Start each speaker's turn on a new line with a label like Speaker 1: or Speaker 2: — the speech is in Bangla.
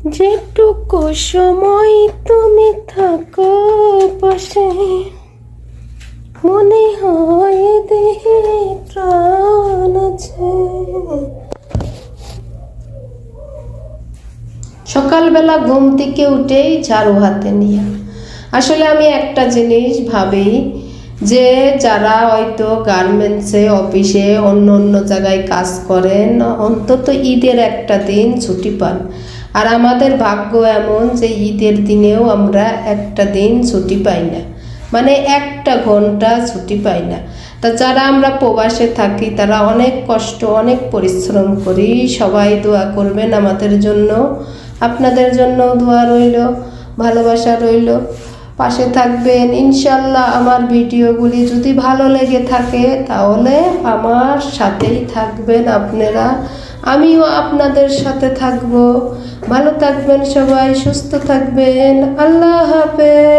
Speaker 1: যেটুকু সময় তুমি থাকো পাশে, মনে হয় দেহে প্রাণ আছে। সকালবেলা ঘুম থেকে উঠেই ঝাড়ু হাতে নিয়ে আসলে আমি একটা জিনিস ভাবি যে যারা হয়তো গার্মেন্টসে, অফিসে, অন্য অন্য জায়গায় কাজ করেন, অন্তত ঈদের একটা দিন ছুটি পান। আর আমাদের ভাগ্য এমন যে ঈদের দিনেও আমরা একটা দিন ছুটি পাই না, মানে একটা ঘন্টা ছুটি পাই না। তা যারা আমরা প্রবাসে থাকি তারা অনেক কষ্ট, অনেক পরিশ্রম করি। সবাই দোয়া করবেন আমাদের জন্য, আপনাদের জন্য দোয়া রইল, ভালোবাসা রইল, পাশে থাকবেন ইনশাল্লাহ। আমার ভিডিওগুলি যদি ভালো লেগে থাকে তাহলে আমার সাথেই থাকবেন আপনারা, আমিও আপনাদের সাথে থাকব। ভালো থাকবেন সবাই, সুস্থ থাকবেন। আল্লাহ হাফেজ।